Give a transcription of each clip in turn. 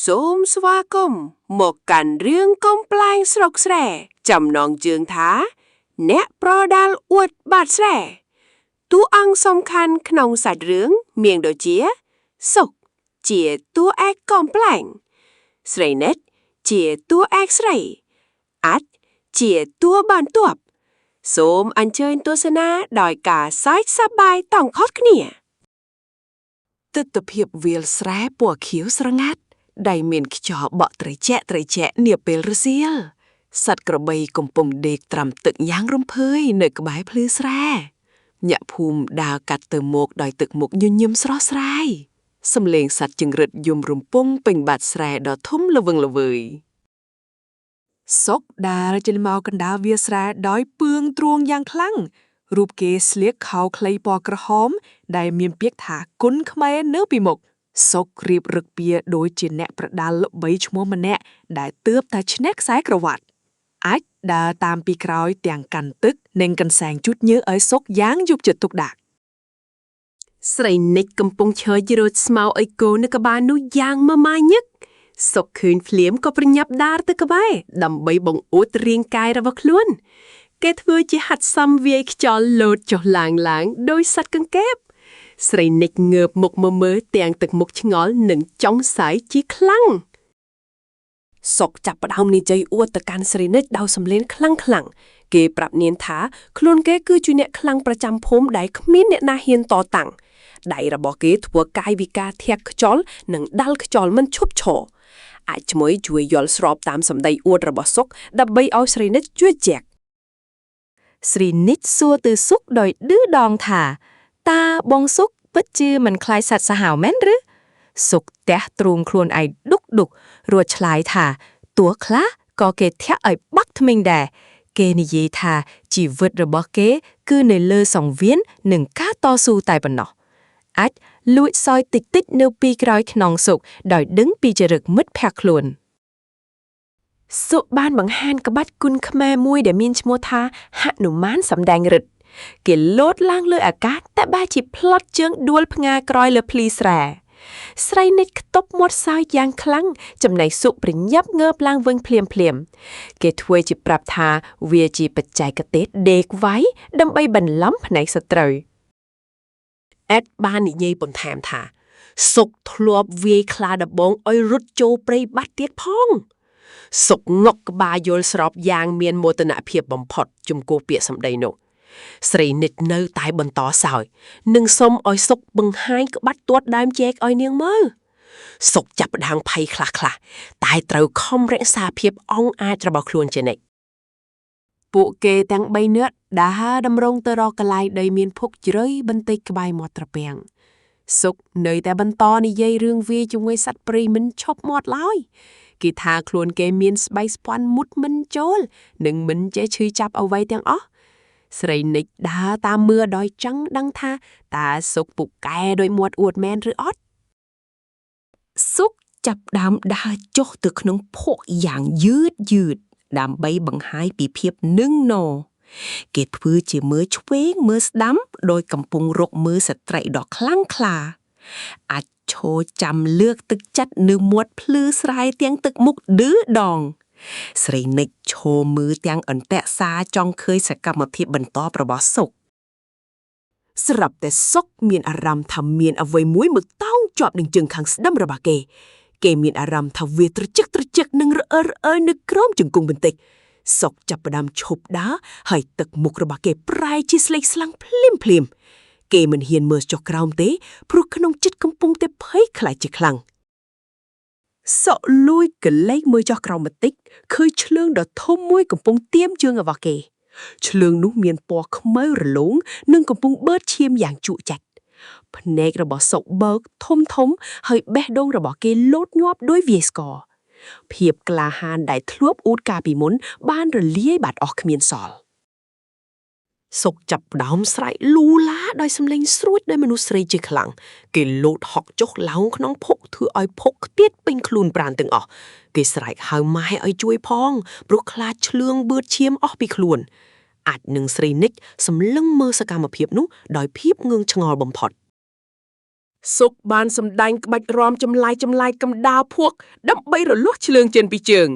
សូមស្វាគមន៍មកកាន់រឿងកំប្លែងស្រុកស្រែចំណងជើងថាអ្នកប្រដាល់អួតបាត់ស្រែតួអង្គសំខាន់ក្នុងសាច់រឿងមានដូចជាសុកជាតួឯកកំប្លែងស្រីនិតជាតួឯកស្រីអាត់ជាតួបន្ទាប់សូមអញ្ជើញទស្សនាដោយការសើចសប្បាយតង់ខុសគ្នាទិដ្ឋភាពវាលស្រែពណ៌ខៀវស្រងាត់ដែលមានខ្យល់បក់ត្រជាក់នាពេលរសៀលសត្វក្របីកំពុងដេកត្រាំទឹកយ៉ាងរំភើយនៅក្បែរភ្លឺស្រែញាក់ភូមិដើរកាត់ទៅមកដោយទឹកមុខញញឹមស្រស់ស្រាយសំឡេងសត្វចង្រិតយំរំពងពេញបាតស្រែដ៏ធំល្វឹងល្វើយសុកដើរចេញមកកណ្ដាលវាលស្រែដោយពឿងទ្រូងយ៉ាងខ្លាំងរូបគេស្លៀកខោខ្លីពណ៌ក្រហមដែលមានពាក្យថាគុណខ្មែរនៅពីមុខសុករៀបរឹកពីដូចជាអ្នកប្រដាល់ល្បីឈ្មោះម្នាក់ដែលទើបតែឈ្នះខ្សែក្រវ៉ាត់អាចដើរតាមពីក្រោយទាំងកាន់ទឹកនិងកន្សែងជូតញើសឲ្យសុកយ៉ាងយកចិត្តទុកដាក់ស្រីនិចកំពុងឈរយរោចស្មៅឲ្យគោនៅក្បាលនោះយ៉ាងម៉ាម៉ាញឹកសុកឃើញភ្លាមក៏ប្រញាប់ដើរទៅក្បែរដើម្បីបង្អួតរាងកាយរបស់ខ្លួនគេធ្វើជាហាត់សមវាយខ្យល់លោតចុះឡើងដោយសត្វកង្កែបស្រីនិចងើបមុខមើលទាំងទឹកមុខឆ្ងល់និងចង់សាយជាខ្លាំងសុកចាប់ផ្ដើមនិយាយអួតទៅកាន់ស្រីនិចដោយសំឡេងខ្លាំងគេប្រាប់នាងថាខ្លួនគេគឺជាអ្នកខ្លាំងប្រចាំភូមិដែលគ្មានអ្នកណាហ៊ានតតាំងដៃរបស់គេធ្វើកាយវិការធាក់ខ្យល់និងដាល់ខ្យល់មិនឈប់ឈរអាចជួយយល់ស្របតាមសម្ដីអួតរបស់សុកដើម្បីឲ្យស្រីនិចជឿជាក់ស្រីនិចសួរទៅសុកដោយឌឺដងថាតើបងសុកពិតជាមិនខ្លាចសត្វសាហាវមែនឬសុកទះទ្រូងខ្លួនឯងដុករួចឆ្លើយថាតួខ្លះក៏គេធាក់ឲ្យបាក់ថ្មិញដែរគេនិយាយថាជីវិតរបស់គេគឺនៅលើសង្វៀននិងការតស៊ូតែប៉ុណ្ណោះអាចលួចសោយតិចនៅពីក្រោយខ្នងសុកដោយដឹងពីចរិតមិត្តភក្តិខ្លួនសុកបានបង្ហាញក្បាច់គុណខ្មែរមួយដែលមានឈ្មោះថាហនុមានសម្ដែងឫទ្ធិគេលោតឡើងលើអាកាសតែបែរជាផ្លត់ជើងដួលផ្ងាក្រោយលើភ្លីស្រែស្រីនិចខ្ទប់មាត់សើចយ៉ាងខ្លាំងចំណែកសុកប្រញាប់ងើបឡើងវិញភ្លាមគេធ្វើជាប្រាប់ថាវាជាបច្ចេកទេសដេកវាយដើម្បីបន្លំភ្នែកសត្រូវអេដបាននិយាយបន្ថែមថាសុកធ្លាប់វាយខ្លាដំបងឲ្យរត់ចូលព្រៃបាត់ទៀតផងសុកងក់ក្បាលយល់ស្របយ៉ាងមានមោទនភាពបំផុតចំពោះពាក្យសម្ដីនោះស្រីនិចនៅតែបន្តសើចនិងសុំឲ្យសុកបង្ហាញក្បាច់ទាត់ដើមចេកឲ្យនាងមើលសុកចាប់ផ្ដើមភ័យខ្លះតែត្រូវខំរក្សាភាពអង់អាចរបស់ខ្លួនជានិច្ចពួកគេទាំង3នាក់ដើរតម្រង់ទៅរកកន្លែងដីមានភុកជ្រៅបន្តិចក្បែរមាត់ត្រពាំងសុកនៅតែបន្តនិយាយរឿងវាជាមួយសត្វព្រៃមិនឈប់មាត់ឡើយគេថាខ្លួនគេមានស្បែកស្ពាន់មុតមិនចូលនិងមិនចេះឈឺចាប់អ្វីទាំងអស់ស្រីនិចដើរតាមមើលដោយចង់ដឹងថាតើសុកពុកកែដោយមាត់អួតមែនឬអត់សុកចាប់ដើមដើរចុះទៅក្នុងភក់យ៉ាងយឺតដើម្បីបង្ហាញពីភាពនឹងនរគេធ្វើជាមើលឆ្វេងមើលស្ដាំដោយកំពុងរកមើលសត្រូវដ៏ខ្លាំងក្លាអាចឈរចាំលើកទឹកចិត្តនៅមាត់ភ្លឺស្រែទាំងទឹកមុខឌឺដងស្រីនិចឈរមើលទាំងអន្ទាក់សាចង់ឃើញសកម្មភាពបន្តរបស់សុកស្រាប់តែសុកមានអារម្មណ៍ថាមានអ្វីមួយមកតោងជាប់នឹងជើងខាងស្ដាំរបស់គេមានអារម្មណ៍ថាវាត្រជាក់និងរអើនៅក្រោមជង្គង់បន្តិចសុកចាប់ផ្ដើមឈប់ដើរហើយទឹកមុខរបស់គេប្រែជាស្លេកស្លាំងភ្លាមគេមិនហ៊ានមើលចុះក្រោមទេព្រោះក្នុងចិត្តកំពុងតែភ័យខ្លាចជាខ្លាំងសុកលួយកលែងមើលចុះក្រោមបន្តិចឃើញឆ្លើងដ៏ធំមួយកំពុងទាមជើងរបស់គេឆ្លើងនោះមានពណ៌ខ្មៅរលោងនិងកំពុងបឺតឈាមយ៉ាងជក់ចិត្តភ្នែករបស់សុកបើកធំហើយបេះដូងរបស់គេលោតញាប់ដោយវាយស្គរភាពក្លាហានដែលធ្លាប់អួតកាលពីមុនបានរលាយបាត់អស់គ្មានសល់សុកចាប់ផ្ដើមស្រែកលូឡាដោយសំឡេងស្រួចដោយមនុស្សស្រីជាខ្លាំងគេលោតហុកចុះឡើងក្នុងភក់ធ្វើឲ្យភក់ខ្ទាតពេញខ្លួនប្រាណទាំងអស់គេស្រែកហៅម៉ែឲ្យជួយផងព្រោះខ្លាចឆ្លឿងបឺតឈាមអស់ពីខ្លួនអាចនឹងស្រីនិចសម្លឹងមើលសកម្មភាពនោះដោយភាពងឿងឆ្ងល់បំផុត សុកបានសម្ដែងក្បាច់រាំចម្លាយកំដាលភក់ដើម្បីរលាស់ឆ្លើងចេញពីជើង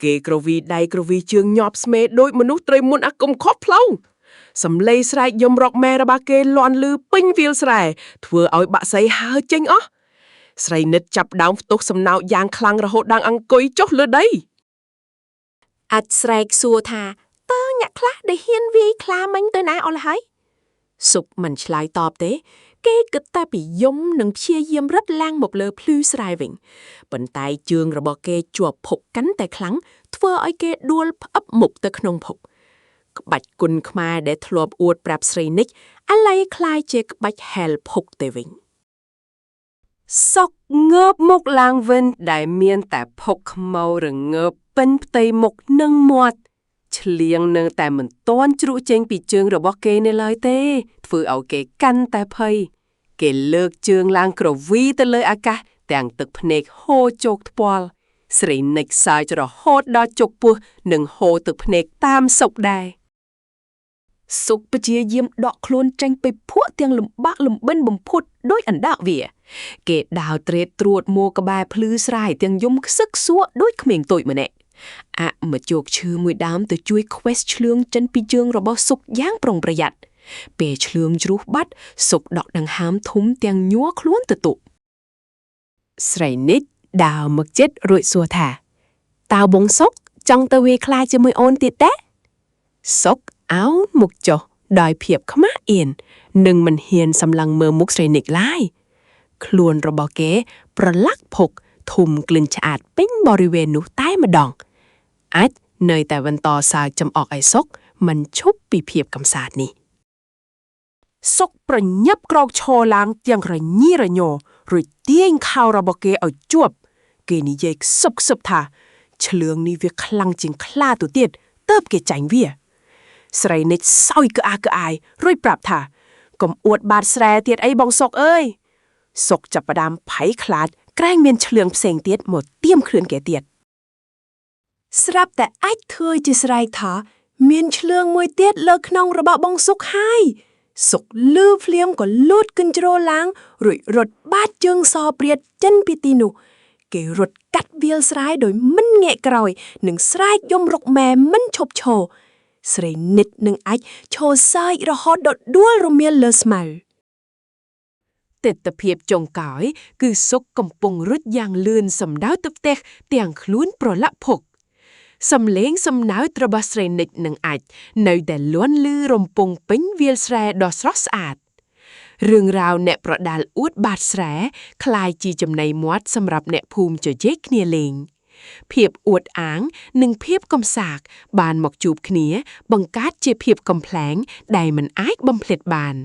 គេក្រវីដៃក្រវីជើងញាប់ស្មេដោយមនុស្សត្រីមុនអាគមខុសផ្លូវសំឡេងស្រែកយំរកម៉ែរបស់គេលាន់លឺពេញវាលស្រែធ្វើឲ្យបាក់សីហើរចេញអស់ស្រីនិតចាប់ដើមផ្ទុះសំណោកយ៉ាងខ្លាំងរហូតដល់អង្គុយចុះលើដីអាចស្រែកសួរថាតើអ្នកខ្លះដែលហ៊ានវាយខ្លាមិញទៅណាអស់ហើយសុកមិនឆ្លើយតបទេគេគិតតែពីយំនិងព្យាយាមរត់ឡើងមកលើភ្លឺស្រែវិញប៉ុន្តែជើងរបស់គេជាប់ភពកាន់តែខ្លាំងធ្វើឲ្យគេដួលផ្អឹបមុខទៅក្នុងភពក្បាច់គុណខ្មែរដែលធ្លាប់អួតប្រាប់ស្រីនិចអាឡ័យคล้ายជាក្បាច់ហែលភុកទៅវិញសុកងើបមុខឡើងវិញដែលមានតែភុកខ្មៅរងើបពេញផ្ទៃមុខនិងមាត់ឆ្លៀងនៅតែមិនទាន់ជ្រក់ចេញពីជើងរបស់គេនៅឡើយទេធ្វើឲ្យគេកាន់តែភ័យគេលើកជើងឡើងក្រវីទៅលើអាកាសទាំងទឹកភ្នែកហូរជោកថ្ពាល់ស្រីនិចសើចរហូតដល់ជោគពោះនិងហូរទឹកភ្នែកតាមសុកដែរសុកព្យាយាមដកខ្លួនចេញពីភក់ទាំងលំបាកលំបិនបំផុតដោយអណ្ដាកវាគេដាវត្រេតត្រួតមួក្បែរភ្លឺស្រែទាំងយំខ្សឹកសួរដូចក្មេងតូចម្នាក់មកជោគឈើមួយដើមទៅជួយខ្វេសឆ្លឿងចិនពីជើងរបស់សុកយ៉ាងប្រុងប្រយ័ត្នពេលឆ្លឿងជ្រុះបាត់សុកដកដង្ហើមធំទាំងញ័រខ្លួនទៅទុកស្រីនិចដើរមកជិតរួចសួរថាតើបងសុកចង់ទៅវាយខ្លាជាមួយអូនទៀតទេសុកអោនមុខចុះដោយភាពខ្មាស់អៀននិងមិនហ៊ានសម្លឹងមើលមុខស្រីនិចឡើយខ្លួនរបស់គេប្រឡាក់ភុកធុំក្លិនឆ្អាតពេញបរិវេណនោះតែម្ដងអាចនៅតែបន្តសើចចំអកឲ្យសុកមិនឈប់ពីភាពកំសាន្តនេះសុកប្រញាប់ក្រោកឈរឡើងទាំងរញីរញ័ររួចទាញខោរបស់គេឲ្យជាប់គេនិយាយខ្សឹបថាឆ្លឿងនេះវាខ្លាំងជាងខ្លាទៅទៀតទើបគេចាញ់វាស្រីនិចសោយក្អាយរួចប្រាប់ថាកុំអួតបាតស្រែទៀតអីបងសុកអើយសុកចាប់ផ្ដើមភ័យខ្លាចក្រែងមានឆ្លឿងផ្សេងទៀតមកទៀមខ្លួនគេទៀតស្រាប់តែអាចធ្វើជាស្រែកថាមានឆ្លឿងមួយទៀតលើក្នុងរបស់បងសុកហើយសុកលឺភ្លាមក៏លូតគិនជ្រោឡើងរួចរត់បាតជើងសព្រាតចិនពីទីនោះគេរត់កាត់វាលស្រែដោយមិនងាកក្រោយនិងស្រែកយំរកម៉ែមិនឈប់ឈរស្រីនិតនិងអាចឈរសើចរហូតដល់ដួលរមៀលលើស្មៅទិដ្ឋភាពចុងក្រោយគឺសុកកំពុងរត់យ៉ាងលឿនសម្ដៅទៅផ្ទះទាំងខ្លួនប្រឡាក់ភុកសំឡេងសំណើចរបស់ស្រីនិចនិងអាចនៅតែលាន់លឺរំពងពេញវាលស្រែដ៏ស្រស់ស្អាតរឿងរ៉ាវអ្នកប្រដាល់អួតបាតស្រែคล้ายជាចំណីមាត់សម្រាប់អ្នកភូមិជជែកគ្នាលេងភាពអួតអាងនិងភាពកំសាកបានមកជួបគ្នាបង្កើតជាភាពកំប្លែងដែលមិនអាចបំភ្លេចបាន